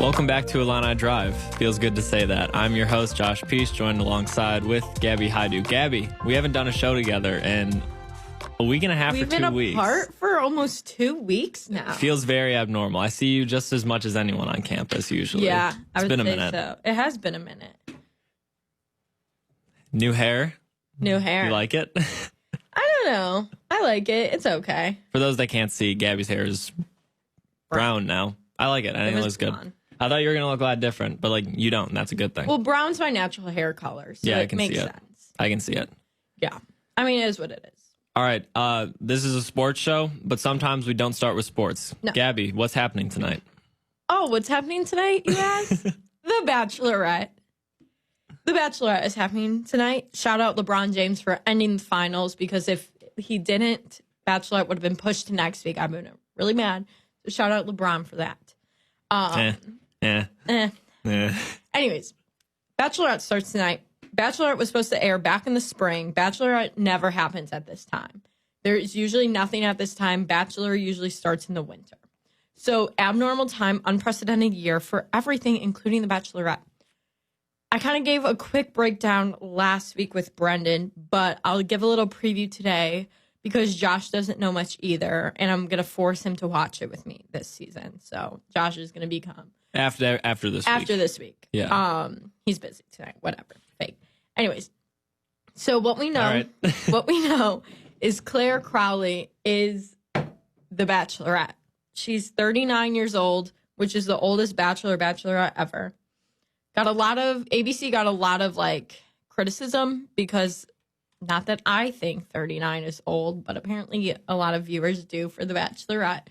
Welcome back to Illini Drive. Feels good to say that. I'm your host, Josh Peitsch, joined alongside with Gabby Hajduk. Gabby, we haven't done a show together in a week and a half or 2 weeks. We've been apart for almost 2 weeks now. Feels very abnormal. I see you just as much as anyone on campus usually. Yeah, it's been a minute. So. It has been a minute. New hair? New hair. You like it? I don't know. I like it. It's okay. For those that can't see, Gabby's hair is brown now. I like it. I think it looks good. I thought you were going to look a lot different, but like you don't. And that's a good thing. Well, brown's my natural hair color, so yeah, it makes sense. I can see it. Yeah. I mean, it is what it is. All right. This is a sports show, but sometimes we don't start with sports. No. Gabby, what's happening tonight? Oh, what's happening tonight, you ask? The Bachelorette. The Bachelorette is happening tonight. Shout out LeBron James for ending the finals, because if he didn't, Bachelorette would have been pushed to next week. I've been really mad. So shout out LeBron for that. Anyways, Bachelorette starts tonight. Bachelorette was supposed to air back in the spring. Bachelorette never happens at this time. There's usually nothing at this time. Bachelor usually starts in the winter. So abnormal time, unprecedented year for everything, including the Bachelorette. I kind of gave a quick breakdown last week with Brendan, but I'll give a little preview today because Josh doesn't know much either, and I'm going to force him to watch it with me this season. So Josh is going to become... After this week. Yeah. He's busy tonight. Whatever. Fake. Anyways, so what we know, right. what we know is Claire Crowley is the Bachelorette. She's 39 years old, which is the oldest Bachelorette ever. ABC got a lot of like criticism because, not that I think 39 is old, but apparently a lot of viewers do for the Bachelorette.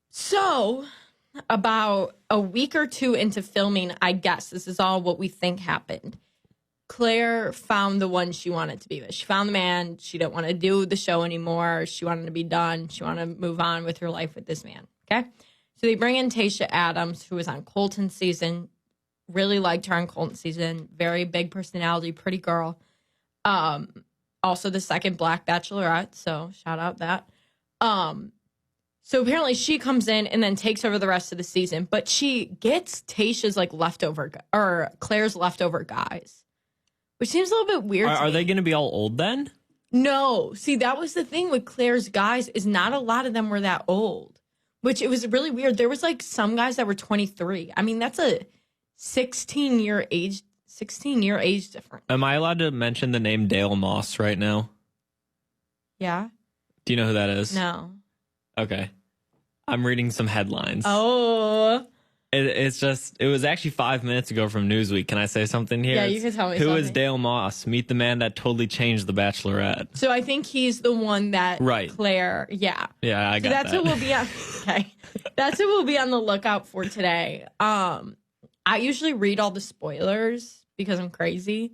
So about a week or two into filming, I guess this is all what we think happened, Claire found the one she wanted to be with. She found the man. She didn't want to do the show anymore. She wanted to be done. She wanted to move on with her life with this man. Okay. So they bring in Tayshia Adams, who was on Colton's season. Really liked her on Colton's season. Very big personality, pretty girl. Also the second Black Bachelorette. So shout out that. So apparently she comes in and then takes over the rest of the season, but she gets Tayshia's like leftover or Claire's leftover guys, which seems a little bit weird. Are they going to be all old then? No. See, that was the thing with Claire's guys, is not a lot of them were that old, which it was really weird. There was like some guys that were 23. I mean, that's a 16-year age difference. Am I allowed to mention the name Dale Moss right now? Yeah. Do you know who that is? No. Okay. I'm reading some headlines. Oh. It was actually 5 minutes ago from Newsweek. Can I say something here? Yeah, you can tell me Who something. is Dale Moss? Meet the man that totally changed The Bachelorette. So I think he's the one that Claire, yeah. Yeah, I got that. That's what we'll be on. Okay. That's what we'll be on the lookout for today. I usually read all the spoilers because I'm crazy.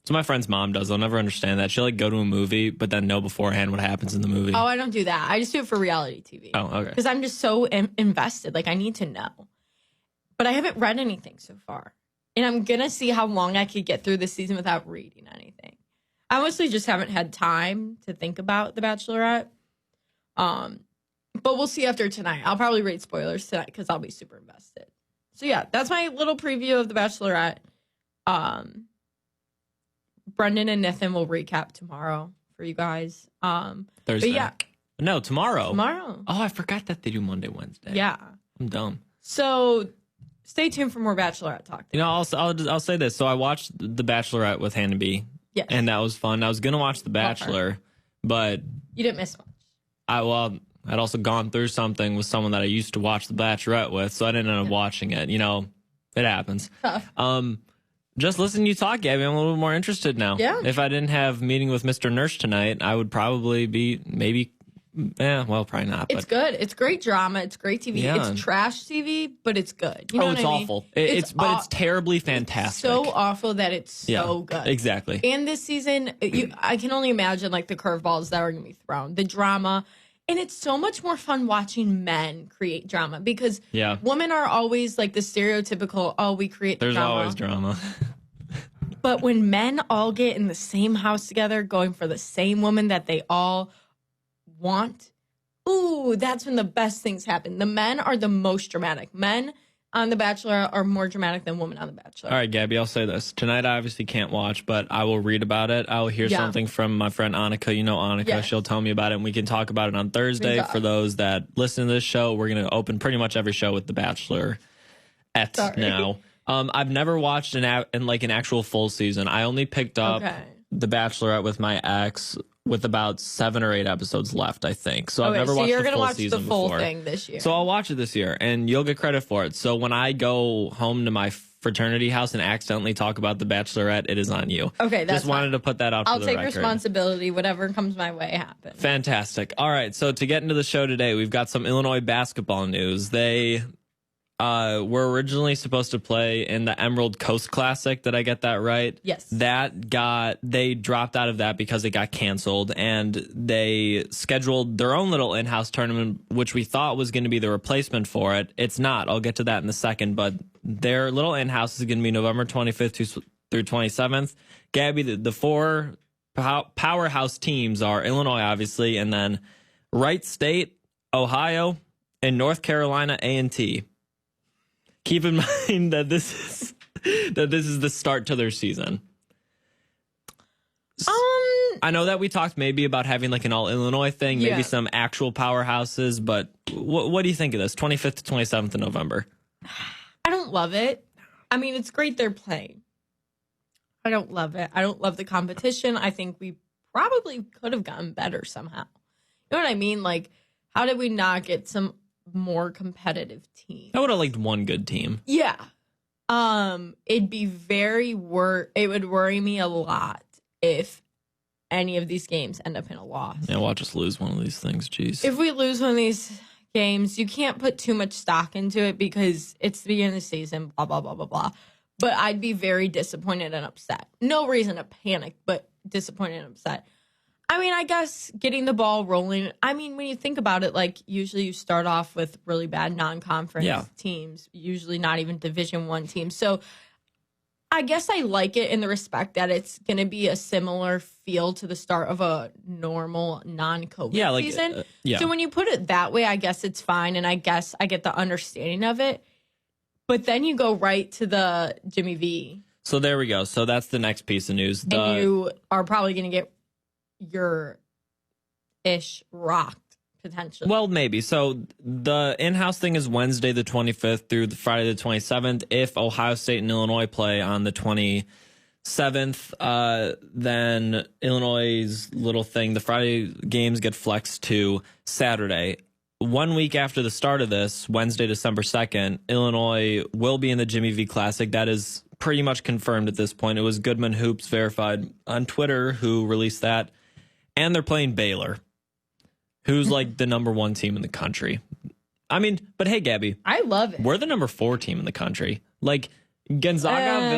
So my friend's mom does. I'll never understand that. She'll like go to a movie, but then know beforehand what happens in the movie. Oh, I don't do that. I just do it for reality TV. Oh, okay. Because I'm just so invested. Like, I need to know. But I haven't read anything so far. And I'm going to see how long I could get through this season without reading anything. I mostly just haven't had time to think about The Bachelorette. But we'll see after tonight. I'll probably read spoilers tonight because I'll be super invested. So, yeah, that's my little preview of The Bachelorette. Brendan and Nathan will recap tomorrow for you guys. Thursday. But yeah. No, tomorrow. Tomorrow. Oh, I forgot that they do Monday, Wednesday. Yeah. I'm dumb. So stay tuned for more Bachelorette talk. You know, I'll say this. So I watched The Bachelorette with Hannah B. Yes. And that was fun. I was going to watch The Bachelor, but... You didn't miss much. I'd also gone through something with someone that I used to watch The Bachelorette with, so I didn't end up watching it. You know, it happens. Tough. Just listening to you talk, Gabby, I'm a little more interested now. Yeah. If I didn't have meeting with Mr. Nurse tonight, I would probably be probably not. It's good. It's great drama. It's great TV. Yeah. It's trash TV, but it's good. You know it's what I mean? awful. It's terribly fantastic. So awful that it's so good. Exactly. And this season, I can only imagine like the curveballs that are going to be thrown, the drama. And it's so much more fun watching men create drama because women are always like the stereotypical, we create the There's drama. always drama. But when men all get in the same house together, going for the same woman that they all want, ooh, that's when the best things happen. The men are the most dramatic. Men on The Bachelor are more dramatic than women on The Bachelor. All right, Gabby, I'll say this. Tonight, I obviously can't watch, but I will read about it. I will hear something from my friend Annika. You know Annika. Yes. She'll tell me about it, and we can talk about it on Thursday. For those that listen to this show, we're going to open pretty much every show with The Bachelorette now. I've never watched an actual full season. I only picked up The Bachelorette with my ex with about 7 or 8 episodes left, I think. So I've never watched the full season before. You're going to watch the full thing this year. So I'll watch it this year, and you'll get credit for it. So when I go home to my fraternity house and accidentally talk about The Bachelorette, it is on you. Okay, that's just wanted to put that out for the record. I'll take responsibility. Whatever comes my way happens. Fantastic. All right, so to get into the show today, we've got some Illinois basketball news. They were originally supposed to play in the Emerald Coast Classic. Did I get that right? Yes. They dropped out of that because it got canceled, and they scheduled their own little in-house tournament, which we thought was going to be the replacement for it. It's not. I'll get to that in a second, but their little in-house is going to be November 25th through 27th. Gabby, the 4 powerhouse teams are Illinois, obviously, and then Wright State, Ohio, and North Carolina A&T. Keep in mind that this is the start to their season. I know that we talked maybe about having like an all Illinois thing, maybe some actual powerhouses, but what do you think of this? 25th to 27th of November. I don't love it. I mean, it's great they're playing. I don't love it. I don't love the competition. I think we probably could have gotten better somehow. You know what I mean? Like, how did we not get some more competitive team? I would have liked one good team. Yeah. It'd be it would worry me a lot if any of these games end up in a loss. Yeah, watch us lose one of these things, jeez. If we lose one of these games, you can't put too much stock into it because it's the beginning of the season, blah, blah, blah, blah, blah. But I'd be very disappointed and upset. No reason to panic, but disappointed and upset. I mean, I guess getting the ball rolling. I mean, when you think about it, like usually you start off with really bad non-conference teams, usually not even Division I teams. So I guess I like it in the respect that it's going to be a similar feel to the start of a normal non-COVID season. So when you put it that way, I guess it's fine. And I guess I get the understanding of it. But then you go right to the Jimmy V. So there we go. So that's the next piece of news. And you are probably going to get your ish rocked potentially. Well, maybe. So the in-house thing is Wednesday the 25th through Friday the 27th. If Ohio State and Illinois play on the 27th, then Illinois' little thing, the Friday games get flexed to Saturday. 1 week after the start of this, Wednesday, December 2nd, Illinois will be in the Jimmy V Classic. That is pretty much confirmed at this point. It was Goodman Hoops verified on Twitter who released that. And they're playing Baylor, who's like the number 1 team in the country. I mean, but hey, Gabby. I love it. We're the number 4 team in the country. Like Gonzaga,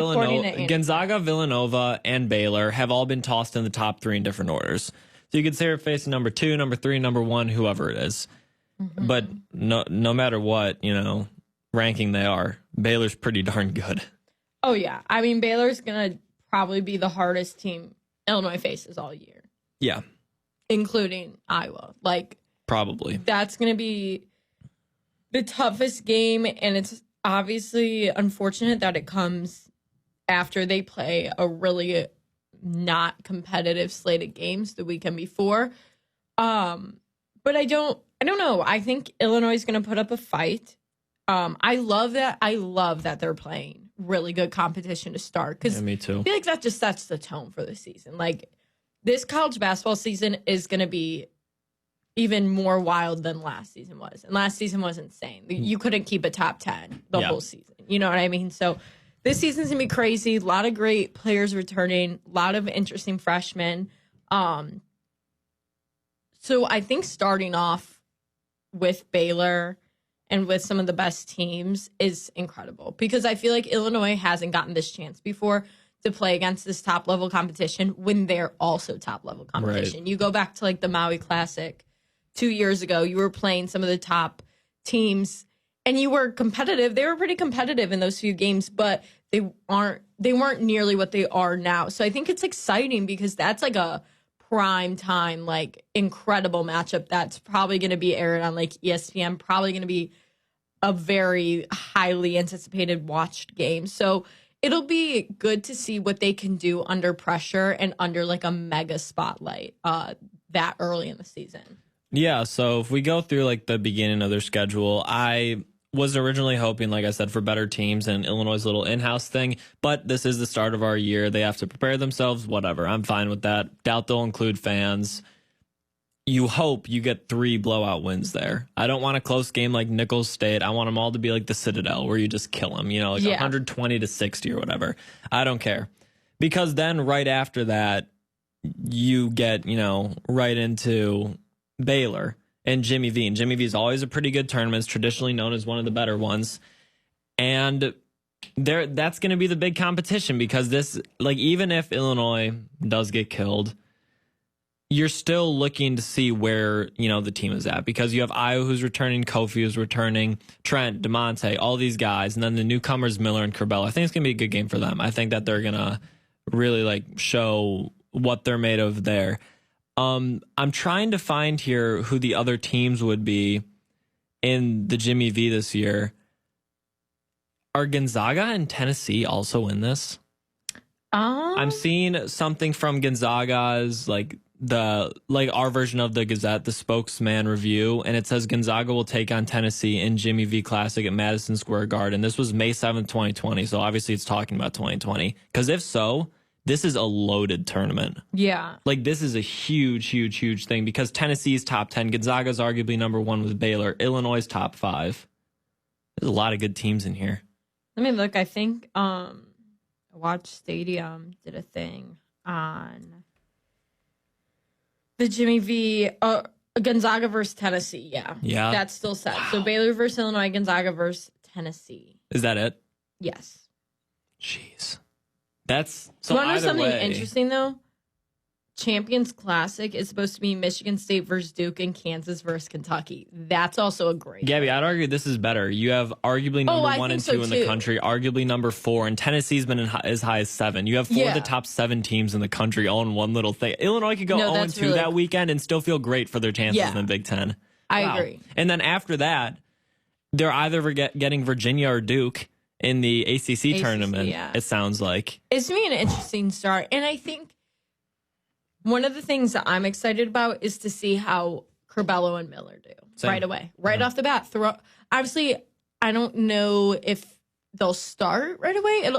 Villanova, and Baylor have all been tossed in the top 3 in different orders. So you could say we're facing number 2, number 3, number 1, whoever it is. Mm-hmm. But no matter what, ranking they are, Baylor's pretty darn good. Oh, yeah. I mean, Baylor's going to probably be the hardest team Illinois faces all year. Yeah. Including Iowa. Probably. That's going to be the toughest game, and it's obviously unfortunate that it comes after they play a really not competitive slate of games the weekend before. But I don't know. I think Illinois is going to put up a fight. I love that they're playing really good competition to start. Yeah, me too. I feel like that just sets the tone for the season. This college basketball season is going to be even more wild than last season was. And last season was insane. You couldn't keep a top 10 the whole season. You know what I mean? So this season's going to be crazy. A lot of great players returning. A lot of interesting freshmen. So I think starting off with Baylor and with some of the best teams is incredible. Because I feel like Illinois hasn't gotten this chance before to play against this top-level competition when they're also top-level competition. Right. You go back to, the Maui Classic 2 years ago. You were playing some of the top teams, and you were competitive. They were pretty competitive in those few games, but they weren't nearly what they are now. So I think it's exciting because that's, a prime time, incredible matchup that's probably going to be aired on, ESPN, probably going to be a very highly anticipated watched game. So it'll be good to see what they can do under pressure and under like a mega spotlight that early in the season. Yeah, so if we go through like the beginning of their schedule, I was originally hoping, like I said, for better teams and Illinois' little in-house thing, but this is the start of our year. They have to prepare themselves, whatever. I'm fine with that. Doubt they'll include fans. You hope you get 3 blowout wins there. I don't want a close game like Nicholls State. I want them all to be like the Citadel where you just kill them, like 120 to 60 or whatever. I don't care. Because then right after that, you get, right into Baylor and Jimmy V. And Jimmy V is always a pretty good tournament. It's traditionally known as one of the better ones. And that's going to be the big competition because this, like, even if Illinois does get killed, you're still looking to see where, the team is at because you have Iowa who's returning, Kofi who's returning, Trent, DeMonte, all these guys. And then the newcomers, Miller and Curbelo. I think it's going to be a good game for them. I think that they're going to really show what they're made of there. I'm trying to find here who the other teams would be in the Jimmy V this year. Are Gonzaga and Tennessee also in this? I'm seeing something from Gonzaga's our version of the Gazette, the spokesman review, and it says Gonzaga will take on Tennessee in Jimmy V Classic at Madison Square Garden. This was May 7th, 2020, so obviously it's talking about 2020. Because if so, this is a loaded tournament. Yeah. This is a huge thing because Tennessee's top 10, Gonzaga's arguably number 1 with Baylor, Illinois' top 5. There's a lot of good teams in here. Let me look. I think Watch Stadium did a thing on the Jimmy V Gonzaga versus Tennessee. Yeah. That's still set. Wow. So Baylor versus Illinois, Gonzaga versus Tennessee. Is that it? Yes. Jeez. That's so. You want to know something way. Interesting though? Champions Classic is supposed to be Michigan State versus Duke and Kansas versus Kentucky. That's also a great Gabby, I'd argue this is better. You have arguably number 1 and 2 in the country, arguably number 4, and Tennessee's been as high as 7. You have 4 of the top 7 teams in the country all in one little thing. Illinois could go 0-2 that weekend and still feel great for their chances in the Big Ten. I agree. And then after that, they're either getting Virginia or Duke in the ACC tournament, it sounds like. It's going to be an interesting start. And I think one of the things that I'm excited about is to see how Curbelo and Miller do right away, off the bat. Obviously, I don't know if they'll start right away.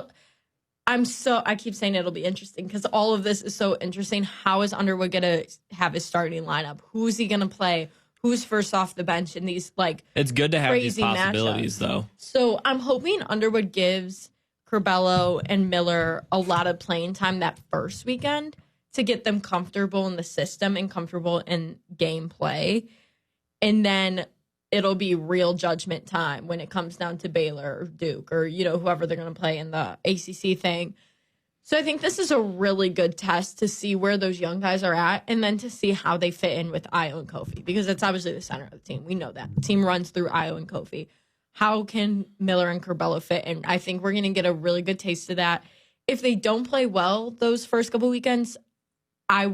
I keep saying it'll be interesting because all of this is so interesting. How is Underwood going to have his starting lineup? Who's he going to play? Who's first off the bench in these it's good to have these crazy possibilities matchups. Though. So I'm hoping Underwood gives Curbelo and Miller a lot of playing time that first weekend to get them comfortable in the system and comfortable in gameplay. And then it'll be real judgment time when it comes down to Baylor or Duke or, whoever they're going to play in the ACC thing. So I think this is a really good test to see where those young guys are at and then to see how they fit in with Io and Kofi because it's obviously the center of the team. We know that. The team runs through Io and Kofi. How can Miller and Curbelo fit? And I think we're going to get a really good taste of that. If they don't play well those first couple weekends, I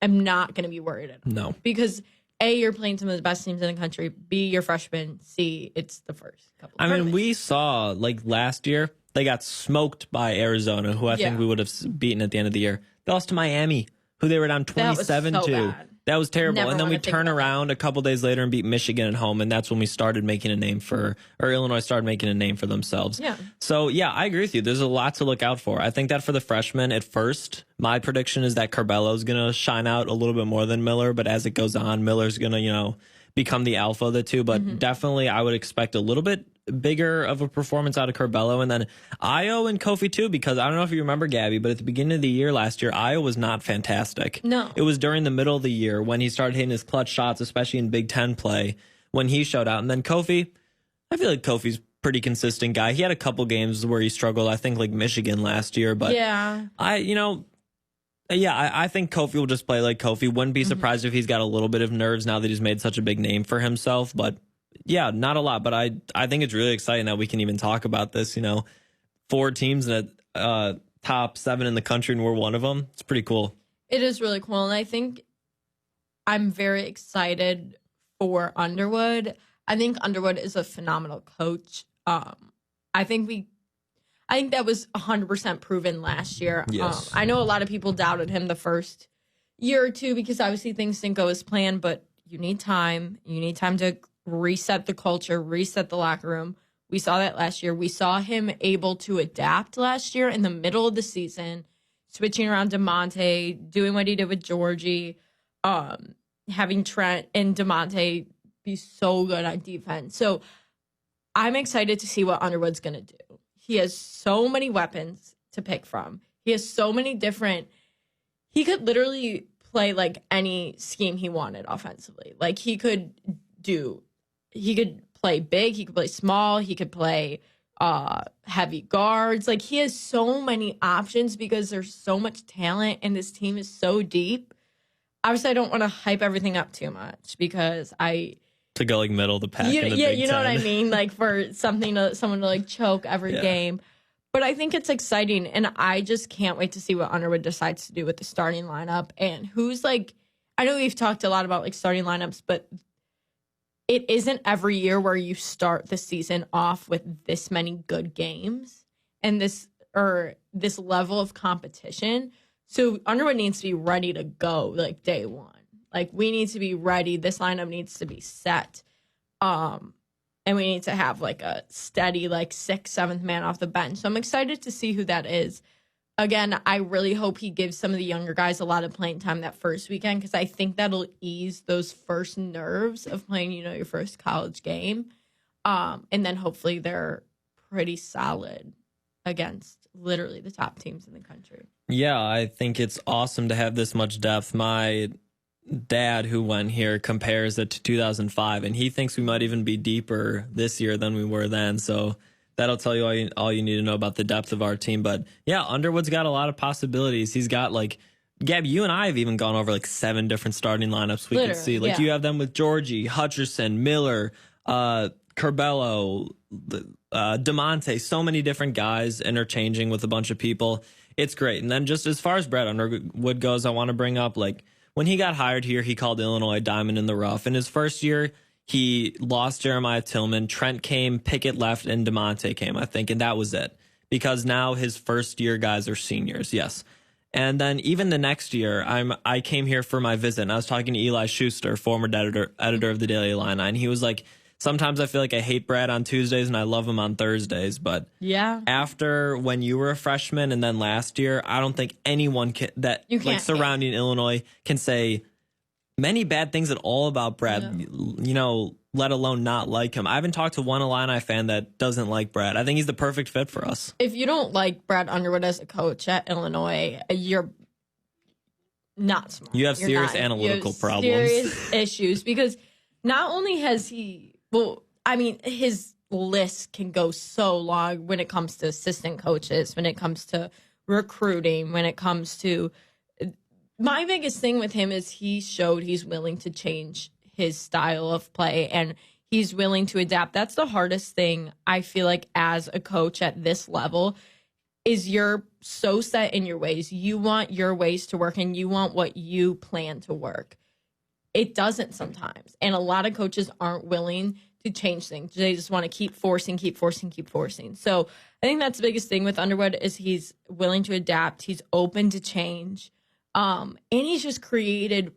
am not going to be worried at all. No. Because A, you're playing some of the best teams in the country. B, you're freshmen. C, it's the first couple I mean, we saw, last year, they got smoked by Arizona, who I think we would have beaten at the end of the year. They lost to Miami, who they were down 27-2. That was terrible. Never and then we turn around a couple days later and beat Michigan at home, and that's when we started making a name Illinois started making a name for themselves. Yeah. So, I agree with you. There's a lot to look out for. I think that for the freshmen at first, my prediction is that Curbelo's going to shine out a little bit more than Miller, but as it goes on, Miller's going to, become the alpha of the two. But definitely I would expect a little bit bigger of a performance out of Curbelo, and then Io and Kofi too, because I don't know if you remember, Gabby, but at the beginning of the year last year, Io was not fantastic. No. It was during the middle of the year when he started hitting his clutch shots, especially in Big Ten play, when he showed out. And then Kofi, I feel like Kofi's pretty consistent guy. He had a couple games where he struggled, I think Michigan last year, but I think Kofi will just play like Kofi. Wouldn't be surprised if he's got a little bit of nerves now that he's made such a big name for himself, but not a lot, but I think it's really exciting that we can even talk about this. 4 teams in a top 7 in the country, and we're one of them. It's pretty cool. It is really cool, and I think I'm very excited for Underwood. I think Underwood is a phenomenal coach. I think that was 100% proven last year. Yes. I know a lot of people doubted him the first year or two because obviously things didn't go as planned, but you need time. You need time to reset the culture, reset the locker room. We saw that last year. We saw him able to adapt last year in the middle of the season, switching around DeMonte, doing what he did with Georgie, having Trent and DeMonte be so good on defense. So I'm excited to see what Underwood's going to do. He has so many weapons to pick from. He has so many different... He could literally play like any scheme he wanted offensively. Like he could play big, he could play small, he could play heavy guards. Like he has so many options because there's so much talent and this team is so deep. Obviously, I don't want to hype everything up too much because to go like middle of the pack. You in the Big know what I Ten. mean? Like for someone to like choke every game. But I think it's exciting, and I just can't wait to see what Underwood decides to do with the starting lineup and who's like. I know we've talked a lot about like starting lineups, but it isn't every year where you start the season off with this many good games and this level of competition. So Underwood needs to be ready to go like day one. Like we need to be ready. This lineup needs to be set. And we need to have like a steady like 6th, 7th man off the bench. So I'm excited to see who that is. Again, I really hope he gives some of the younger guys a lot of playing time that first weekend because I think that'll ease those first nerves of playing, your first college game. And then hopefully they're pretty solid against literally the top teams in the country. Yeah, I think it's awesome to have this much depth. My dad, who went here, compares it to 2005, and he thinks we might even be deeper this year than we were then. So that'll tell you all you need to know about the depth of our team. But yeah, Underwood's got a lot of possibilities. He's got like, Gabby, you and I have even gone over like 7 different starting lineups we could see. Like you have them with Georgie, Hutcherson, Miller, Curbelo, DeMonte, so many different guys interchanging with a bunch of people. It's great. And then just as far as Brett Underwood goes, I want to bring up like when he got hired here, he called Illinois a diamond in the rough. In his first year, he lost Jeremiah Tillman. Trent came, Pickett left, and DeMonte came, I think, and that was it. Because now his first-year guys are seniors, yes. And then even the next year, I came here for my visit, and I was talking to Eli Schuster, former editor of the Daily Illini, and he was like, sometimes I feel like I hate Brad on Tuesdays and I love him on Thursdays. But after when you were a freshman and then last year, I don't think anyone surrounding Illinois can say many bad things at all about Brad, let alone not like him. I haven't talked to one Illini fan that doesn't like Brad. I think he's the perfect fit for us. If you don't like Brad Underwood as a coach at Illinois, you're not smart. You have serious analytical problems. Serious issues because not only has he... Well, I mean, his list can go so long when it comes to assistant coaches, when it comes to recruiting, when it comes to... My biggest thing with him is he showed he's willing to change his style of play and he's willing to adapt. That's the hardest thing, I feel like, as a coach at this level, is you're so set in your ways. You want your ways to work and you want what you plan to work. It doesn't sometimes. And a lot of coaches aren't willing to change things. They just want to keep forcing. So I think that's the biggest thing with Underwood is he's willing to adapt. He's open to change. And he's just created,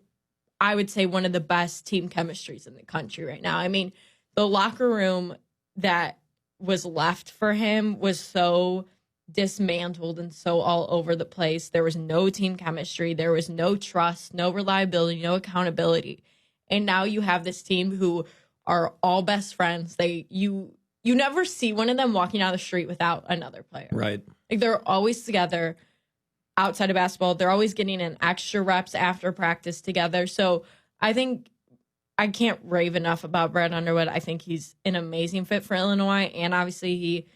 I would say, one of the best team chemistries in the country right now. I mean, the locker room that was left for him was so dismantled and so all over the place. There was no team chemistry. There was no trust, no reliability, no accountability. And now you have this team who are all best friends. You never see one of them walking down the street without another player. Right. Like they're always together outside of basketball. They're always getting in extra reps after practice together. So I think I can't rave enough about Brad Underwood. I think he's an amazing fit for Illinois. And obviously he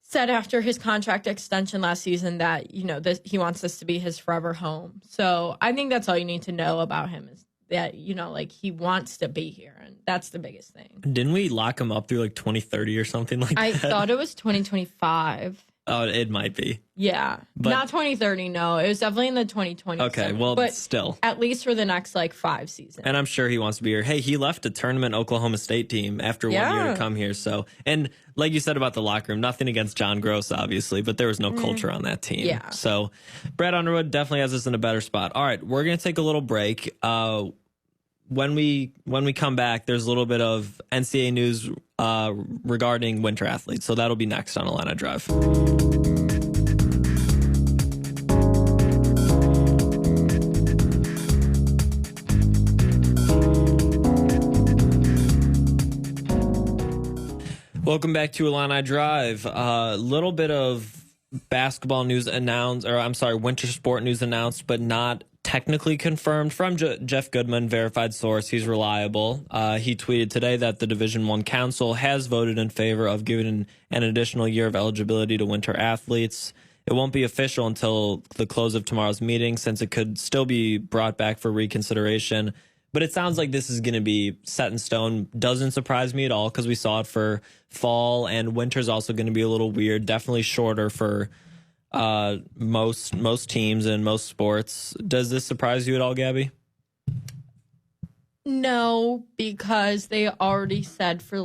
said after his contract extension last season that, he wants this to be his forever home. So I think that's all you need to know about him is that, he wants to be here. And that's the biggest thing. Didn't we lock him up through 2030 or something like that? I thought it was 2025. Oh, it might be. Yeah. But, not 2030, no. It was definitely in the 2020s. Okay, well, but still. At least for the next, 5 seasons. And I'm sure he wants to be here. Hey, he left a tournament Oklahoma State team after 1 year to come here. So, and like you said about the locker room, nothing against John Gross, obviously, but there was no culture on that team. Yeah. So, Brad Underwood definitely has us in a better spot. All right, we're going to take a little break. When we come back, there's a little bit of NCAA news regarding winter athletes. So that'll be next on Illini Drive. Welcome back to Illini Drive. A little bit of basketball news announced, or I'm sorry, winter sport news announced, but not technically confirmed from Jeff Goodman, verified source. He's reliable. He tweeted today that the Division I Council has voted in favor of giving an additional year of eligibility to winter athletes. It won't be official until the close of tomorrow's meeting, since it could still be brought back for reconsideration. But it sounds like this is going to be set in stone. Doesn't surprise me at all, because we saw it for fall, and winter's also going to be a little weird. Definitely shorter for most teams and most sports. Does this surprise you at all, Gabby? No, because they already said for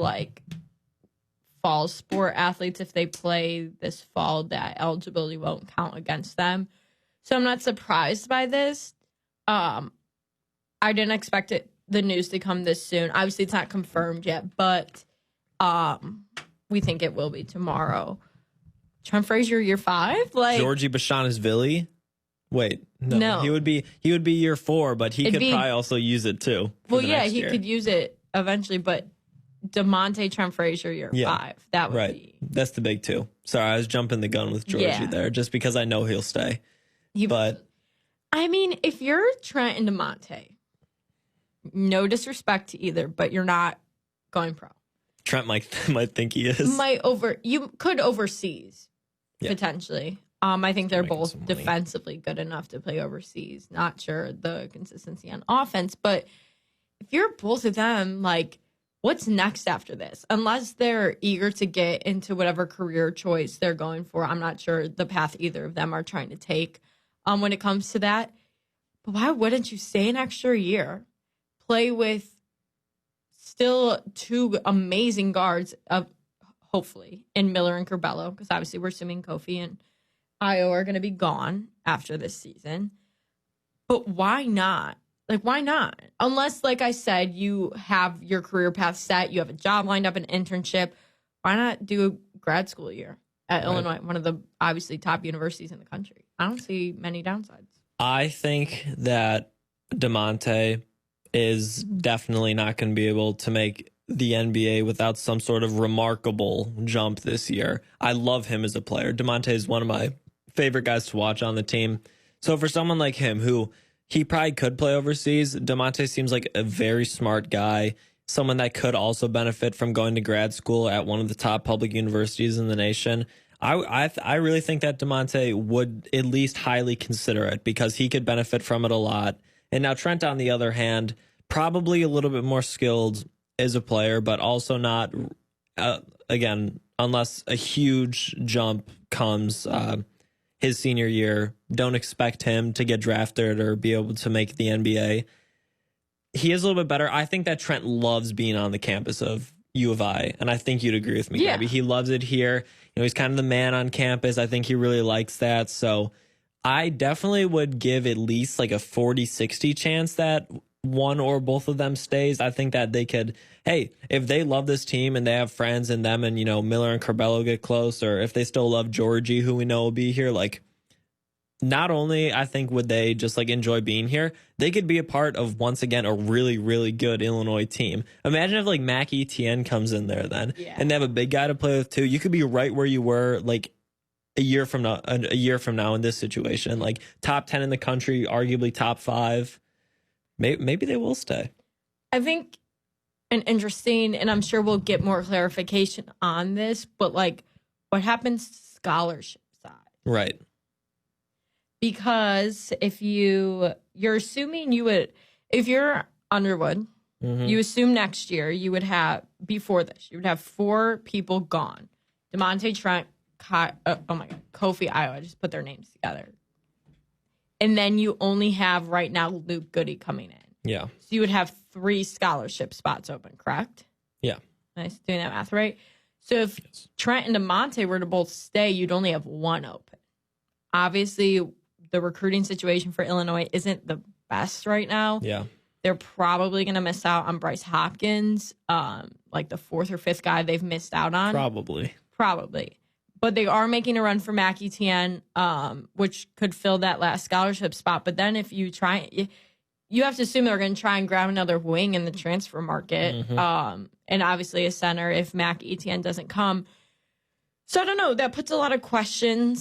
fall sport athletes, if they play this fall, that eligibility won't count against them. So I'm not surprised by this. I didn't expect the news to come this soon. Obviously, it's not confirmed yet, but we think it will be tomorrow. Trent Frazier, year 5? Georgie Bashanas-Villi? Wait, no. He would be year 4, but he could probably also use it too. Well, yeah, he could use it eventually, but DeMonte, Trent Frazier, year 5. That would be. That's the big 2. Sorry, I was jumping the gun with Georgie there, just because I know he'll stay. But I mean, if you're Trent and DeMonte, no disrespect to either, but you're not going pro. Trent might think he is. You could overseas potentially. I think they're both defensively good enough to play overseas. Not sure the consistency on offense, but if you're both of them, what's next after this? Unless they're eager to get into whatever career choice they're going for, I'm not sure the path either of them are trying to take when it comes to that. But why wouldn't you stay an extra year? Play with still 2 amazing guards, hopefully, in Miller and Curbelo, because obviously we're assuming Kofi and Io are going to be gone after this season. But why not? Why not? Unless, like I said, you have your career path set, you have a job lined up, an internship. Why not do a grad school year at Illinois, one of the obviously top universities in the country? I don't see many downsides. I think that DeMonte is definitely not going to be able to make the NBA without some sort of remarkable jump this year. I love him as a player. DeMonte is one of my favorite guys to watch on the team. So for someone like him, who he probably could play overseas, DeMonte seems like a very smart guy, someone that could also benefit from going to grad school at one of the top public universities in the nation. I really think that DeMonte would at least highly consider it, because he could benefit from it a lot. And now Trent, on the other hand, probably a little bit more skilled as a player, but also not, again, unless a huge jump comes his senior year. Don't expect him to get drafted or be able to make the NBA. He is a little bit better. I think that Trent loves being on the campus of U of I, and I think you'd agree with me, Gabby. He loves it here. He's kind of the man on campus. I think he really likes that. So I definitely would give at least a 40-60 chance that one or both of them stays. I think that they could, if they love this team and they have friends in them, and, Miller and Curbelo get close, or if they still love Georgie, who we know will be here, not only I think would they just enjoy being here, they could be a part of, once again, a really, really good Illinois team. Imagine if Mac Etienne comes in there then, and they have a big guy to play with too. You could be right where you were a year from now in this situation, top 10 in the country, arguably top 5. Maybe they will stay. I think an interesting, and I'm sure we'll get more clarification on this, but what happens scholarship side? Right. Because if you're assuming if you're Underwood, you assume next year you would have, before this, you would have 4 people gone. DeMonte, Trent, Kofi Iowa. Just put their names together. And then you only have right now Luke Goody coming in. Yeah. So you would have 3 scholarship spots open, correct? Yeah. Nice doing that math right. So if Trent and DeMonte were to both stay, you'd only have 1 open. Obviously, the recruiting situation for Illinois isn't the best right now. Yeah. They're probably going to miss out on Bryce Hopkins, like the 4th or 5th guy they've missed out on. Probably. But they are making a run for Mac Etienne, which could fill that last scholarship spot. But then if you try, you have to assume they're going to try and grab another wing in the transfer market. Mm-hmm. And obviously a center if Mac Etienne doesn't come. So I don't know. That puts a lot of question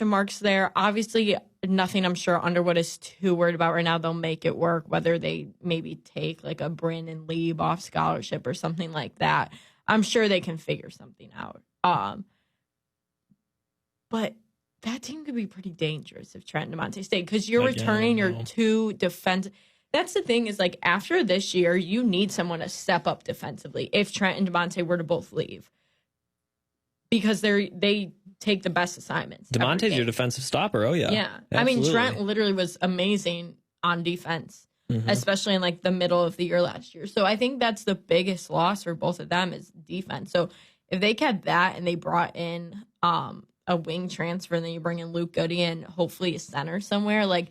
marks there. Obviously, nothing I'm sure Underwood is too worried about right now. They'll make it work, whether they maybe take like a Brandon Lieb off scholarship or something like that. I'm sure they can figure something out. But that team could be pretty dangerous if Trent and DeMonte stay because you're returning your 2 defense. That's the thing is like after this year, you need someone to step up defensively if Trent and DeMonte were to both leave. Because they take the best assignments. DeMonte's your defensive stopper. Oh, yeah. Yeah. Absolutely. I mean, Trent literally was amazing on defense, especially in like the middle of the year last year. So I think that's the biggest loss for both of them is defense. So if they kept that and they brought in a wing transfer and then you bring in Luke Goody and hopefully a center somewhere, like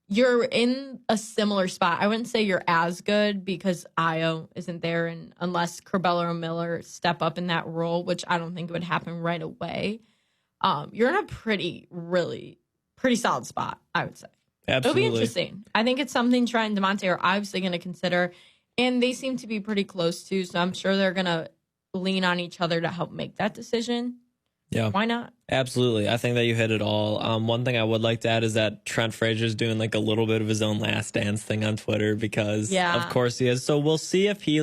you're in a similar spot. I wouldn't say you're as good because Io isn't there, and unless Corbella or Miller step up in that role, which I don't think would happen right away, you're in a pretty solid spot, I would say. Absolutely. It'll be interesting. I think it's something Trent and DeMonte are obviously going to consider, and they seem to be pretty close to, so I'm sure they're going to lean on each other to help make that decision. Yeah. Why not? Absolutely. I think that you hit it all. One thing I would like to add is that Trent Frazier's doing like a little bit of his own last dance thing on Twitter because of course he is. So we'll see if he,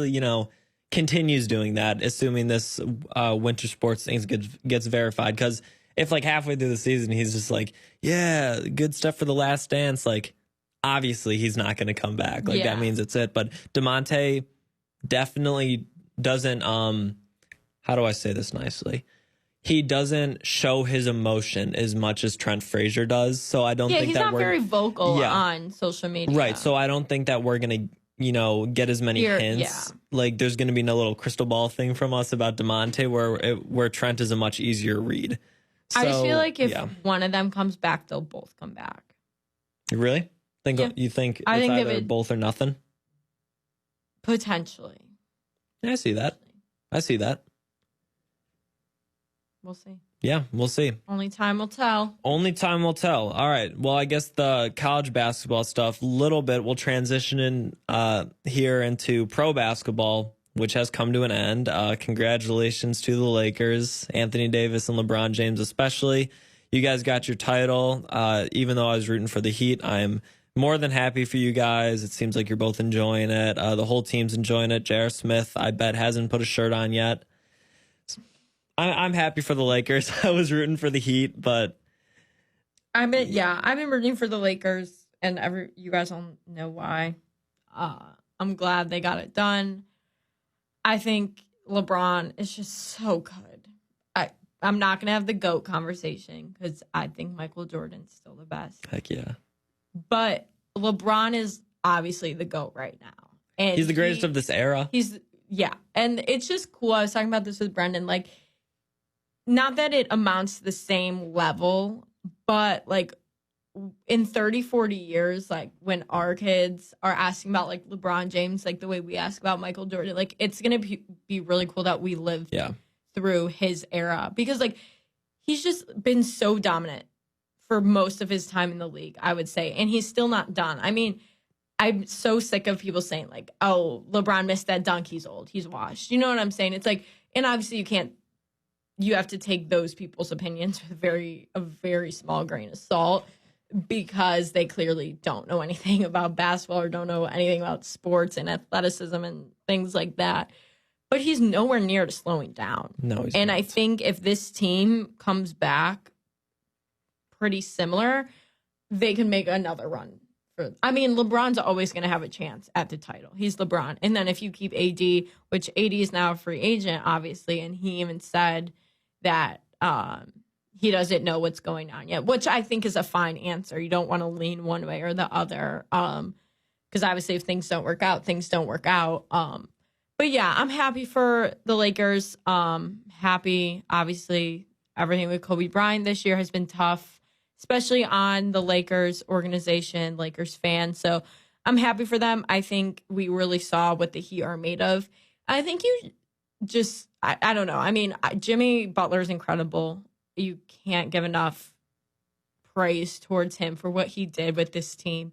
continues doing that, assuming this winter sports thing gets verified. Because if like halfway through the season, he's just like, yeah, good stuff for the last dance. Like, obviously he's not going to come back. Like that means it's it. But DeMonte definitely doesn't, how do I say this nicely? He doesn't show his emotion as much as Trent Frazier does. So I don't think he's that not very vocal on social media. Right. So I don't think that we're going to, get as many hints. Like there's going to be no little crystal ball thing from us about DeMonte where Trent is a much easier read. So, I just feel like if one of them comes back, they'll both come back. You really? You think it's either both or nothing? Potentially. Yeah, I see that. We'll see. Yeah, we'll see. Only time will tell. All right. Well, I guess the college basketball stuff, little bit, we'll transition in here into pro basketball, which has come to an end. Congratulations to the Lakers, Anthony Davis and LeBron James especially. You guys got your title. Even though I was rooting for the Heat, I'm more than happy for you guys. It seems like you're both enjoying it. The whole team's enjoying it. J.R. Smith, I bet, hasn't put a shirt on yet. I'm happy for the Lakers. I was rooting for the Heat, but I've been rooting for the Lakers, and you guys all know why. I'm glad they got it done. I think LeBron is just so good. I'm not gonna have the GOAT conversation because I think Michael Jordan's still the best. Heck yeah! But LeBron is obviously the GOAT right now, and he's the greatest of this era. And it's just cool. I was talking about this with Brendan, like. Not that it amounts to the same level, but like in 30, 40 years, like when our kids are asking about like LeBron James, like the way we ask about Michael Jordan, like it's going to be really cool that we lived through his era because like he's just been so dominant for most of his time in the league, I would say. And he's still not done. I mean, I'm so sick of people saying like, oh, LeBron missed that dunk. He's old. He's washed. You know what I'm saying? It's like, and obviously you have to take those people's opinions with a very small grain of salt because they clearly don't know anything about basketball or don't know anything about sports and athleticism and things like that. But he's nowhere near to slowing down. No, he's not. And I think if this team comes back pretty similar, they can make another run. LeBron's always going to have a chance at the title. He's LeBron. And then if you keep AD, which AD is now a free agent, obviously, and he even said that he doesn't know what's going on yet, which I think is a fine answer. You don't want to lean one way or the other. Because obviously if things don't work out, things don't work out. But yeah, I'm happy for the Lakers. Happy, obviously, everything with Kobe Bryant this year has been tough, especially on the Lakers organization, Lakers fans. So I'm happy for them. I think we really saw what the Heat are made of. I think you just, I don't know. I mean, Jimmy Butler is incredible. You can't give enough praise towards him for what he did with this team.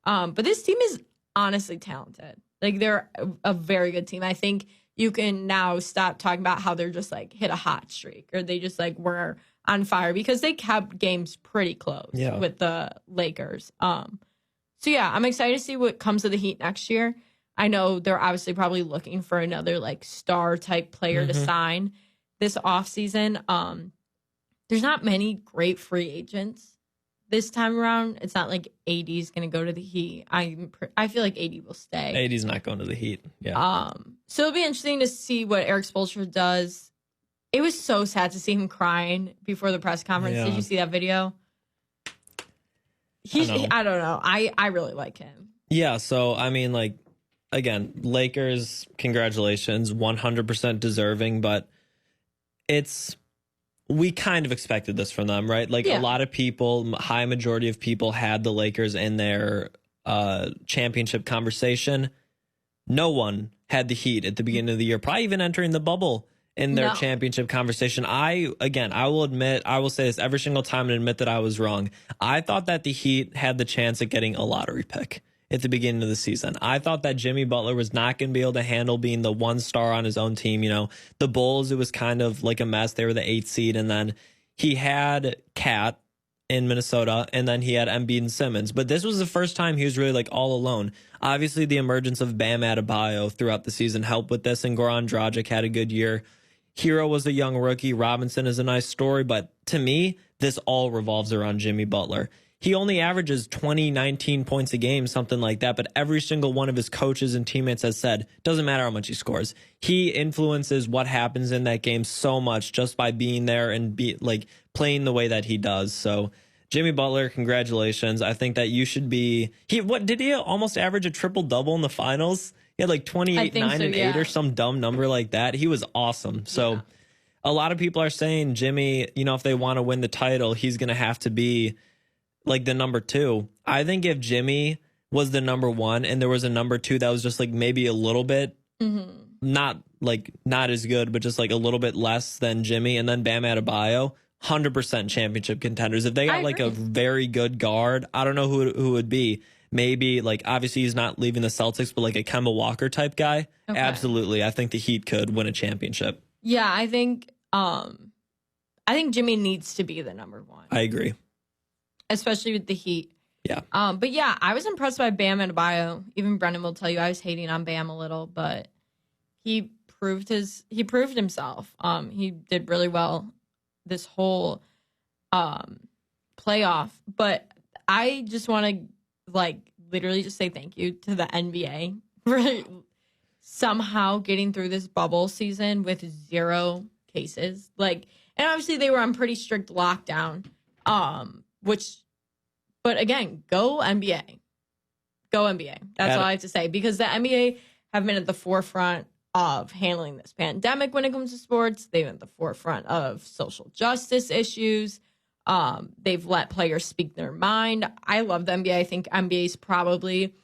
But this team is honestly talented. Like, they're a very good team. I think you can now stop talking about how they're just like hit a hot streak or they just like were on fire, because they kept games pretty close with the Lakers. So yeah, I'm excited to see what comes of the Heat next year. I know they're obviously probably looking for another like star type player to sign this offseason. There's not many great free agents this time around. It's not like AD is going to go to the Heat. I feel like AD will stay. AD's not going to the Heat. Yeah. So it'll be interesting to see what Eric Spoelstra does. It was so sad to see him crying before the press conference. Yeah. Did you see that video? I don't know. I really like him. Yeah. So, I mean, like, again, Lakers, congratulations, 100% deserving, but we kind of expected this from them, right? Like, a lot of people, high majority of people had the Lakers in their championship conversation. No one had the Heat at the beginning of the year, probably even entering the bubble in their championship conversation. I will say this every single time and admit that I was wrong. I thought that the Heat had the chance at getting a lottery pick at the beginning of the season. I thought that Jimmy Butler was not going to be able to handle being the one star on his own team. You know, the Bulls, it was kind of like a mess. They were the 8th seed, and then he had Cat in Minnesota, and then he had Embiid and Simmons. But this was the first time he was really like all alone. Obviously, the emergence of Bam Adebayo throughout the season helped with this, and Goran Dragic had a good year. Hero was a young rookie. Robinson is a nice story, but to me, this all revolves around Jimmy Butler. He only averages 19 points a game, something like that. But every single one of his coaches and teammates has said, doesn't matter how much he scores. He influences what happens in that game so much just by being there and playing the way that he does. So Jimmy Butler, congratulations. I think that you should be. Did he almost average a triple double in the finals? He had like 28, 9, and 8 or some dumb number like that. He was awesome. So a lot of people are saying Jimmy, you know, if they want to win the title, he's going to have to be like the number 2. I think if Jimmy was the number 1 and there was a number 2 that was just like maybe a little bit not as good, but just like a little bit less than Jimmy, and then Bam Adebayo, 100% championship contenders. If they got like a very good guard, I don't know who it would be. Maybe like obviously he's not leaving the Celtics, but like a Kemba Walker type guy. Okay. Absolutely. I think the Heat could win a championship. Yeah, I think Jimmy needs to be the number 1. I agree. Especially with the Heat. Yeah. But yeah, I was impressed by Bam Adebayo. Even Brendan will tell you I was hating on Bam a little, but he proved himself. He did really well this whole playoff. But I just want to literally just say thank you to the NBA for somehow getting through this bubble season with 0 cases. And obviously they were on pretty strict lockdown. But again, go NBA. Go NBA. That's all I have to say, because the NBA have been at the forefront of handling this pandemic when it comes to sports. They've been at the forefront of social justice issues. They've let players speak their mind. I love the NBA. I think NBA is probably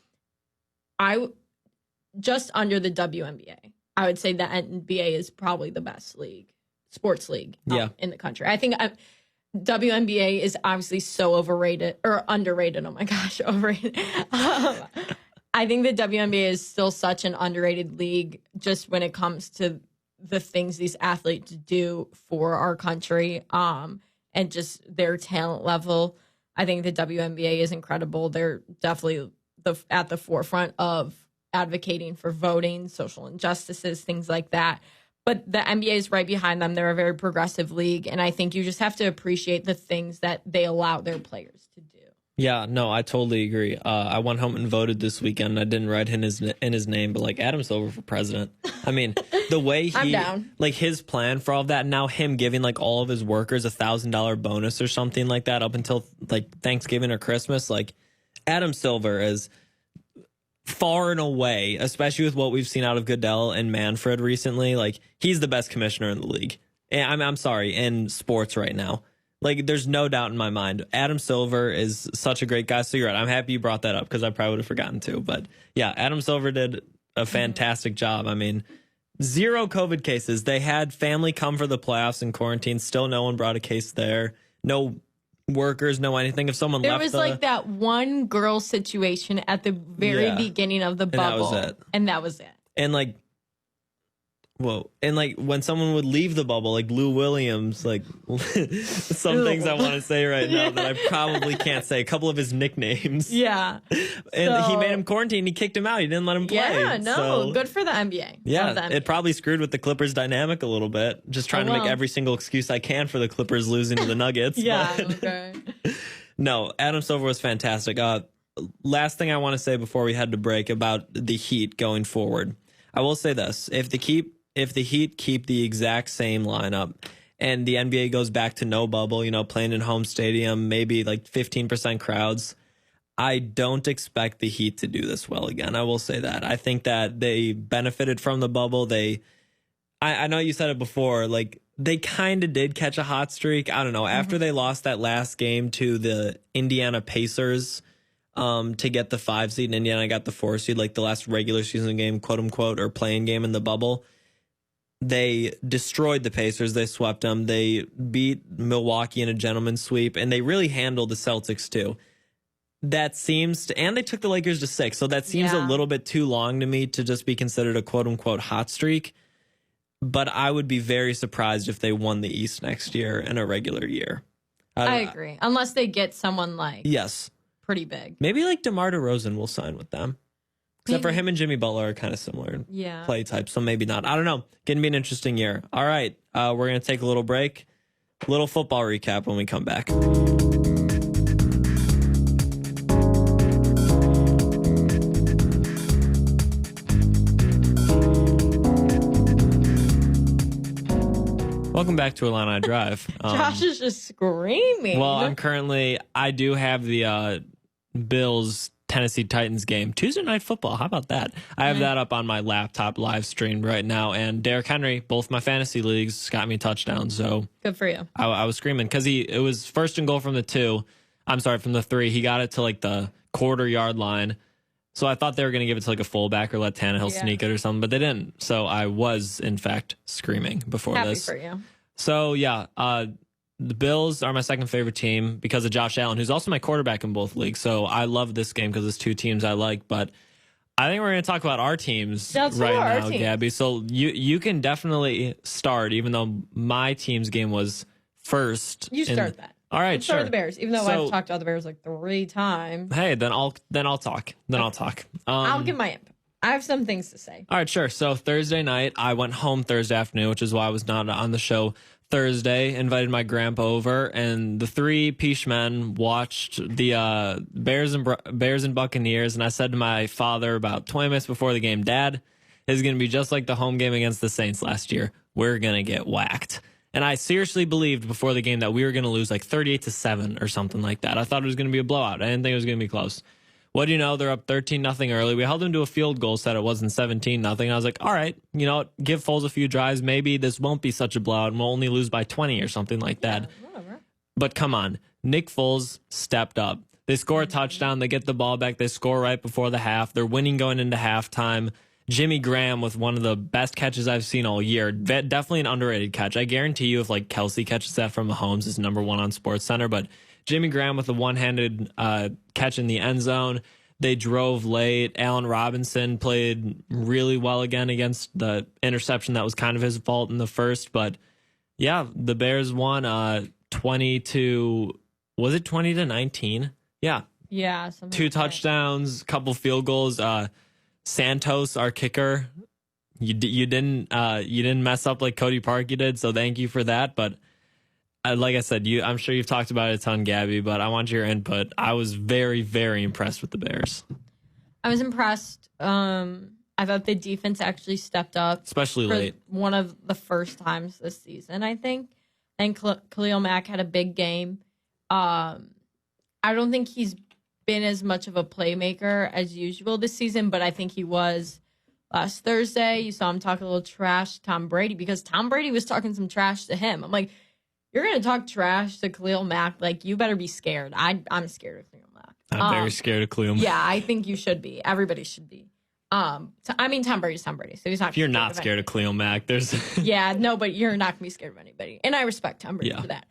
just under the WNBA. I would say the NBA is probably the best sports league in the country. I think WNBA is obviously so overrated or underrated. Oh my gosh, overrated. I think the WNBA is still such an underrated league just when it comes to the things these athletes do for our country and just their talent level. I think the WNBA is incredible. They're definitely at the forefront of advocating for voting, social injustices, things like that. But the NBA is right behind them. They're a very progressive league. And I think you just have to appreciate the things that they allow their players to do. Yeah, no, I totally agree. I went home and voted this weekend. I didn't write in his name, but like Adam Silver for president. I mean, the way I'm he down. like his plan for all of that, and now him giving like all of his workers $1,000 bonus or something like that up until like Thanksgiving or Christmas. Like Adam Silver is far and away, especially with what we've seen out of Goodell and Manfred recently. Like he's the best commissioner in the league. And I'm sorry, in sports right now. Like, there's no doubt in my mind. Adam Silver is such a great guy. So you're right. I'm happy you brought that up because I probably would have forgotten to. But yeah, Adam Silver did a fantastic job. I mean, 0 COVID cases. They had family come for the playoffs in quarantine. Still no one brought a case there. No workers, no anything. If someone There left was like that one girl situation at the very beginning of the bubble. And that was it. And like, whoa. And like when someone would leave the bubble, like Lou Williams, like some things I want to say right now that I probably can't say. A couple of his nicknames. Yeah. And he made him quarantine. He kicked him out. He didn't let him play. Yeah, no. So, good for the NBA. Yeah. The NBA. It probably screwed with the Clippers dynamic a little bit. Just trying to make every single excuse I can for the Clippers losing to the Nuggets. Yeah. But Okay. no, Adam Silver was fantastic. Last thing I want to say before we head to break about the Heat going forward. I will say this. If the Heat keep the exact same lineup and the NBA goes back to no bubble, playing in home stadium, maybe like 15% crowds, I don't expect the Heat to do this well again. I will say that. I think that they benefited from the bubble. I know you said it before, like they kind of did catch a hot streak. I don't know. After they lost that last game to the Indiana Pacers, to get the 5 seed, and Indiana got the 4 seed, like the last regular season game, quote unquote, or playing game in the bubble. They destroyed the Pacers. They swept them. They beat Milwaukee in a gentleman's sweep, and they really handled the Celtics too. And they took the Lakers to 6. So that seems a little bit too long to me to just be considered a quote unquote hot streak. But I would be very surprised if they won the East next year in a regular year. I agree. Unless they get someone like pretty big. Maybe like DeMar DeRozan will sign with them. Except for him and Jimmy Butler are kind of similar play types, so maybe not. I don't know. Going to be an interesting year. All right, we're going to take a little break. Little football recap when we come back. Welcome back to Illini Drive. Josh is just screaming. Well, I do have the Bills Tennessee Titans game, Tuesday Night Football. How about that? I have that up on my laptop live stream right now. And Derrick Henry, both my fantasy leagues, got me touchdowns. So good for you. I was screaming because it was first and goal from the 2. I'm sorry, from the 3. He got it to like the quarter-yard line. So I thought they were going to give it to like a fullback or let Tannehill sneak it or something, but they didn't. So I was, in fact, screaming before this. Happy for you. So, yeah, the Bills are my second favorite team because of Josh Allen, who's also my quarterback in both leagues. So I love this game because it's 2 teams I like. But I think we're going to talk about our teams now, Gabby. So you can definitely start, even though my team's game was first. You start that. All right, Start the Bears, even though I've talked about the Bears like 3 times. Hey, then I'll talk. I'll talk. I'll give my input. I have some things to say. All right, sure. So Thursday night, I went home Thursday afternoon, which is why I was not on the show Thursday. Invited my grandpa over, and the 3 Peitsch men watched the Bears and Buccaneers. And I said to my father about 20 minutes before the game, Dad, this is going to be just like the home game against the Saints last year. We're going to get whacked. And I seriously believed before the game that we were going to lose like 38-7 or something like that. I thought it was going to be a blowout. I didn't think it was going to be close. What do you know? They're up 13-0 early. We held them to a field goal, said it wasn't 17-0. I was like, all right, give Foles a few drives. Maybe this won't be such a blowout and we'll only lose by 20 or something like that. Whatever. But come on. Nick Foles stepped up. They score a touchdown. They get the ball back. They score right before the half. They're winning going into halftime. Jimmy Graham with one of the best catches I've seen all year. Definitely an underrated catch. I guarantee you if like Kelsey catches that from Mahomes is number 1 on SportsCenter, but Jimmy Graham with a one-handed catch in the end zone. They drove late. Allen Robinson played really well again against the interception that was kind of his fault in the first. But yeah, the Bears won 20-19? Yeah. Yeah. 2 touchdowns, couple field goals. Santos, our kicker, you didn't mess up like Cody Parkey did, so thank you for that. But like I said, I'm sure you've talked about it a ton, Gabby, but I want your input. I was very, very impressed with the Bears. I was impressed. I thought the defense actually stepped up. Especially late. One of the first times this season, I think. And Khalil Mack had a big game. I don't think he's been as much of a playmaker as usual this season, but I think he was last Thursday. You saw him talk a little trash to Tom Brady because Tom Brady was talking some trash to him. I'm like, you're going to talk trash to Khalil Mack? Like, you better be scared. I'm scared of Khalil Mack. I'm very scared of Khalil Mack. Yeah, I think you should be. Everybody should be. Tom Brady's Tom Brady, so he's not. If you're not scared of Khalil Mack, there's yeah, no, but you're not gonna be scared of anybody, and I respect Tom Brady for that.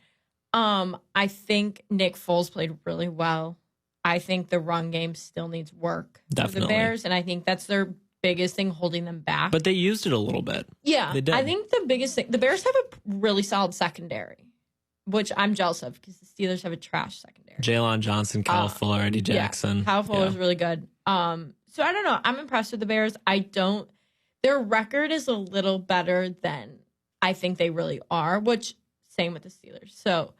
I think Nick Foles played really well. I think the run game still needs work for the Bears, and I think that's their biggest thing holding them back. But they used it a little bit. Yeah, they did. I think the biggest thing, the Bears have a really solid secondary, which I'm jealous of because the Steelers have a trash secondary. Jalen Johnson, Kyle Fuller, Eddie Jackson. Yeah, Kyle Fuller is really good. So I don't know. I'm impressed with the Bears. Their record is a little better than I think they really are, which same with the Steelers. So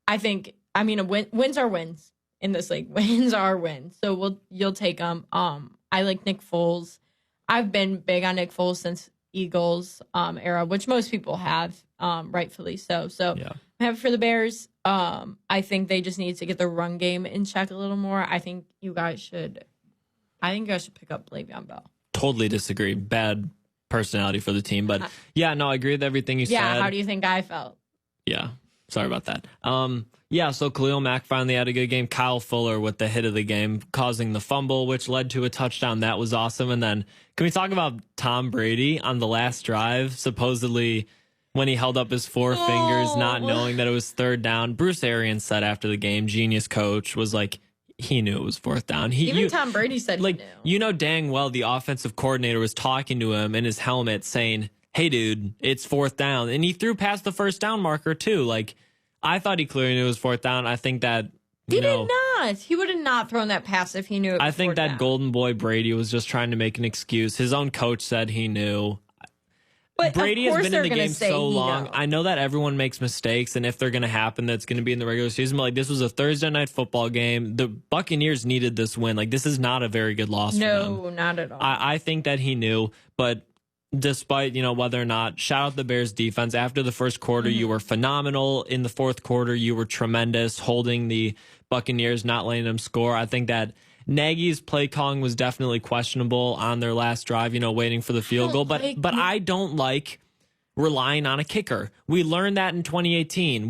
wins are wins in this league. Wins are wins. So you'll take them. I like Nick Foles. I've been big on Nick Foles since Eagles era, which most people have, rightfully so. So yeah. I'm happy for the Bears. I think they just need to get the run game in check a little more. I think you guys should pick up Le'Veon Bell. Totally disagree. Bad personality for the team. But I agree with everything you said. Yeah, how do you think I felt? Yeah, sorry about that. So Khalil Mack finally had a good game. Kyle Fuller with the hit of the game, causing the fumble, which led to a touchdown. That was awesome. And then can we talk about Tom Brady on the last drive? Supposedly when he held up his four fingers, not knowing that it was third down. Bruce Arians said after the game, genius coach, was like, he knew it was fourth down. Tom Brady said he knew. You know dang well the offensive coordinator was talking to him in his helmet saying, hey, dude, it's fourth down. And he threw past the first down marker, too. Like, I thought he clearly knew it was fourth down. I think that, He did not. He would have not thrown that pass if he knew it was I think that down. golden boy Brady was just trying to make an excuse. His own coach said he knew. But Brady has been in the game so long. Knows. I know that everyone makes mistakes, and if they're going to happen, that's going to be in the regular season. But like, this was a Thursday night football game. The Buccaneers needed this win. Like, this is not a very good loss for them. No, not at all. I think that he knew, but despite, whether or not, shout out the Bears defense. After the first quarter, you were phenomenal. In the fourth quarter, you were tremendous, holding the Buccaneers, not letting them score. I think that Nagy's play calling was definitely questionable on their last drive, waiting for the field goal. But I don't like relying on a kicker. We learned that in 2018.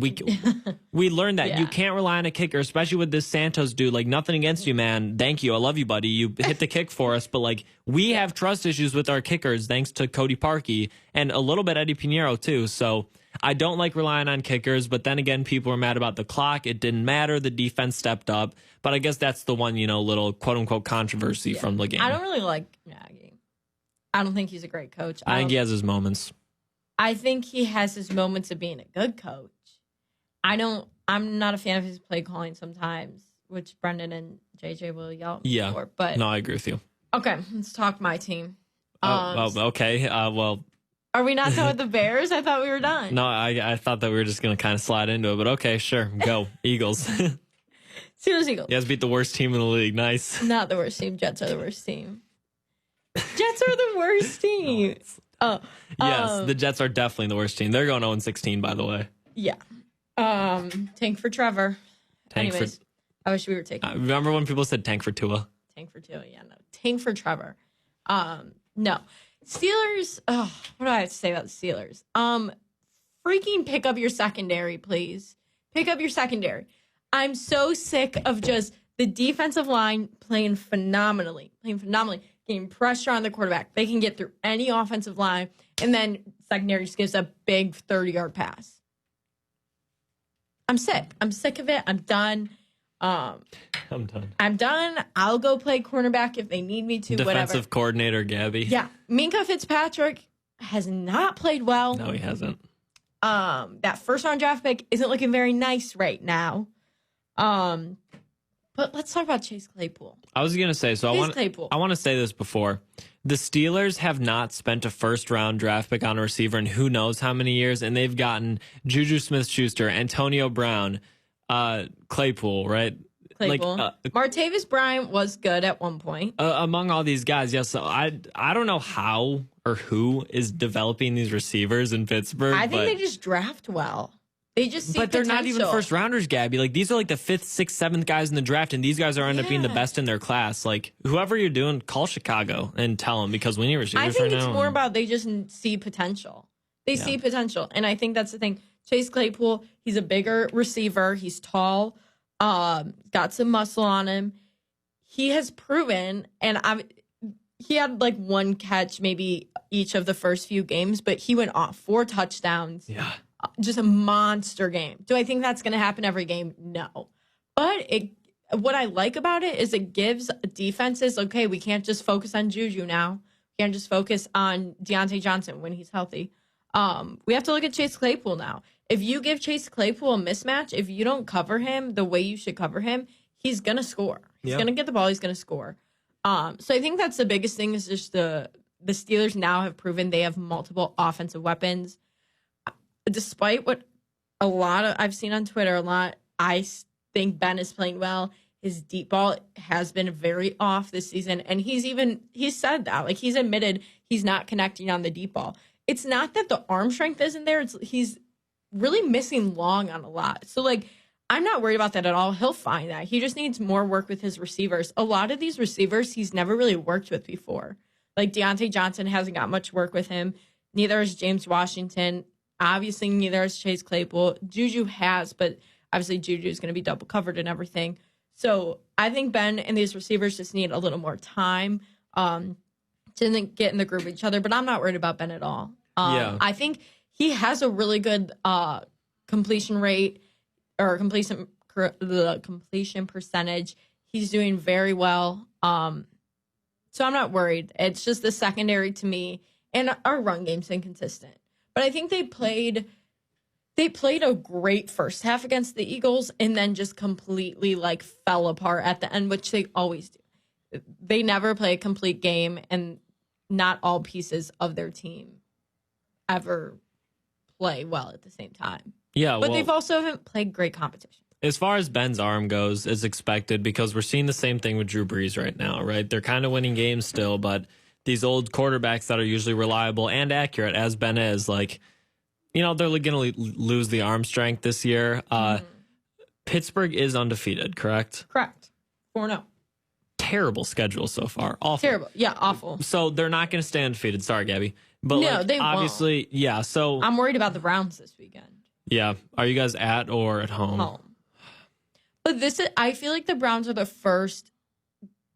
We learned that you can't rely on a kicker, especially with this Santos dude. Like, nothing against you, man. Thank you. I love you, buddy. You hit the kick for us. But like, we have trust issues with our kickers, thanks to Cody Parkey and a little bit Eddie Pinheiro too. So I don't like relying on kickers. But then again, people were mad about the clock. It didn't matter. The defense stepped up. But I guess that's the one, little quote unquote controversy from the game. I don't really like Nagy. I don't think he's a great coach. I think he has his moments. I think he has his moments of being a good coach. I'm not a fan of his play calling sometimes, which Brendan and JJ will yell for. But no, I agree with you. Okay, let's talk my team. Okay. Are we not done with the Bears? I thought we were done. No, I thought that we were just going to kind of slide into it, but okay, sure. Go. Eagles. Steelers, Eagles. You guys beat the worst team in the league. Nice. Not the worst team. Jets are the worst team. Jets are the worst team. Yes, the Jets are definitely the worst team. They're going 0-16, by the way. Yeah. Tank for Trevor. Anyways, I wish we were taking. Remember when people said tank for Tua? Tank for Tua, yeah, no. Tank for Trevor. No. Steelers, what do I have to say about the Steelers? Freaking pick up your secondary, please. Pick up your secondary. I'm so sick of just the defensive line playing phenomenally, getting pressure on the quarterback. They can get through any offensive line, and then secondary just gives a big 30-yard pass. I'm sick. I'm sick of it. I'm done. I'm done. I'll go play cornerback if they need me to. Defensive coordinator Gabby. Yeah, Minka Fitzpatrick has not played well. No, he hasn't. That first round draft pick isn't looking very nice right now. But let's talk about Chase Claypool. I was going to say, so I want to say this before. The Steelers have not spent a first-round draft pick on a receiver in who knows how many years, and they've gotten Juju Smith-Schuster, Antonio Brown, Claypool, right? Claypool. Martavis Bryant was good at one point. Among all these guys, yes. So I don't know how or who is developing these receivers in Pittsburgh. I think they just draft well. They just see But they're potential. not even first rounders, Gabby. Like, these are like the 5th, 6th, 7th guys in the draft, and these guys are end up being the best in their class. Like, whoever you're doing, call Chicago and tell them, because we need receivers I think right it's now. more about they just see potential. They see potential, and I think that's the thing. Chase Claypool, he's a bigger receiver. He's tall, got some muscle on him. He has proven, and he had like one catch maybe each of the first few games, but he went off 4 touchdowns. Yeah. Just a monster game. Do I think that's going to happen every game? No. But what I like about it is it gives defenses, okay, we can't just focus on Juju now. We can't just focus on Deontay Johnson when he's healthy. We have to look at Chase Claypool now. If you give Chase Claypool a mismatch, if you don't cover him the way you should cover him, he's going to score. He's going to get the ball. He's going to score. So I think that's the biggest thing is just the Steelers now have proven they have multiple offensive weapons. Despite what I've seen on Twitter, I think Ben is playing well. His deep ball has been very off this season. And he's said that. Like, he's admitted he's not connecting on the deep ball. It's not that the arm strength isn't there. He's really missing long on a lot. So, like, I'm not worried about that at all. He'll find that. He just needs more work with his receivers. A lot of these receivers he's never really worked with before. Like, Deontay Johnson hasn't got much work with him. Neither is James Washington. Obviously, neither is Chase Claypool. Juju has, but obviously Juju is going to be double covered and everything. So I think Ben and these receivers just need a little more time to get in the groove of each other. But I'm not worried about Ben at all. I think he has a really good completion rate or completion percentage. He's doing very well. So I'm not worried. It's just the secondary to me, and our run game's inconsistent. But I think they played a great first half against the Eagles and then just completely like fell apart at the end, which they always do. They never play a complete game, and not all pieces of their team ever play well at the same time. Yeah, but they've also haven't played great competition. As far as Ben's arm goes, it's expected because we're seeing the same thing with Drew Brees right now, right? They're kind of winning games still, but these old quarterbacks that are usually reliable and accurate, as Ben is, like, you know, they're going to lose the arm strength this year. Pittsburgh is undefeated, correct? Correct. 4-0. Terrible schedule so far. Awful. Terrible. Yeah, awful. So they're not going to stay undefeated. Sorry, Gabby. But no, they obviously, won't. Yeah. So I'm worried about the Browns this weekend. Yeah. Are you guys at or at home? Home. But I feel like the Browns are the first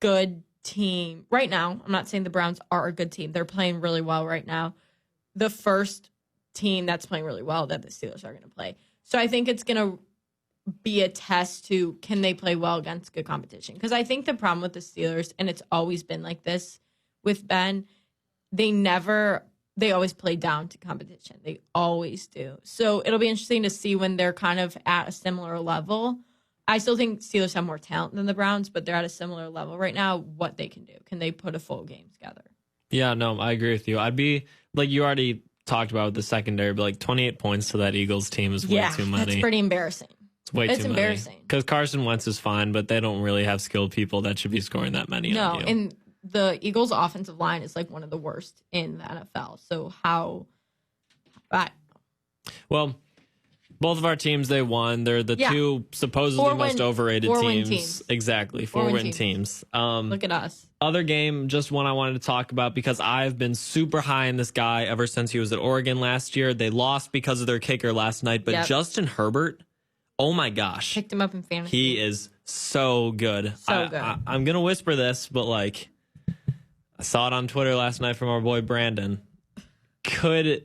good team right now. I'm not saying the Browns are a good team. They're playing really well right now. The first team that's playing really well that the Steelers are going to play. So I think it's going to be a test to, can they play well against good competition? Because I think the problem with the Steelers, and it's always been like this with Ben, they always play down to competition. They always do. So it'll be interesting to see when they're kind of at a similar level. I still think Steelers have more talent than the Browns, but they're at a similar level right now. What they can do. Can they put a full game together? Yeah, no, I agree with you. I'd be, like you already talked about with the secondary, but like 28 points to that Eagles team is way too many. That's pretty embarrassing. It's way too embarrassing. Because Carson Wentz is fine, but they don't really have skilled people that should be scoring that many on you. And the Eagles' offensive line is like one of the worst in the NFL. So how... Well, both of our teams, they won. They're the two supposedly most overrated teams. Exactly, 4-win teams. Look at us. Other game, just one I wanted to talk about because I've been super high on this guy ever since he was at Oregon last year. They lost because of their kicker last night, but Justin Herbert, oh my gosh. Picked him up in fantasy. He is so good. So good. I'm going to whisper this, but like, I saw it on Twitter last night from our boy Brandon. Could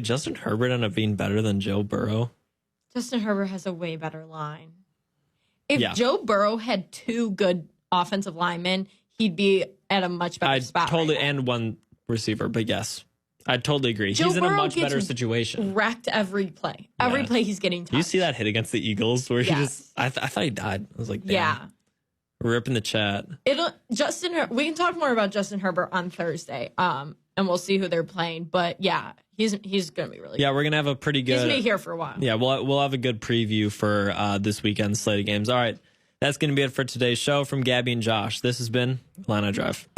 Justin Herbert end up being better than Joe Burrow? Justin Herbert has a way better line. If Joe Burrow had 2 good offensive linemen, he'd be at a much better spot. Totally, and one receiver, but yes. I totally agree. Joe He's in a Burrow much gets better situation. Wrecked every play. Every play he's getting touched. You see that hit against the Eagles where he just, I thought he died. I was like, damn. Yeah. Ripping the chat. We can talk more about Justin Herbert on Thursday. And we'll see who they're playing. But yeah, he's going to be really good. We're going to have a pretty good. He's going to be here for a while. Yeah, we'll have a good preview for this weekend's slate of games. All right. That's going to be it for today's show. From Gabby and Josh, this has been Illini Drive.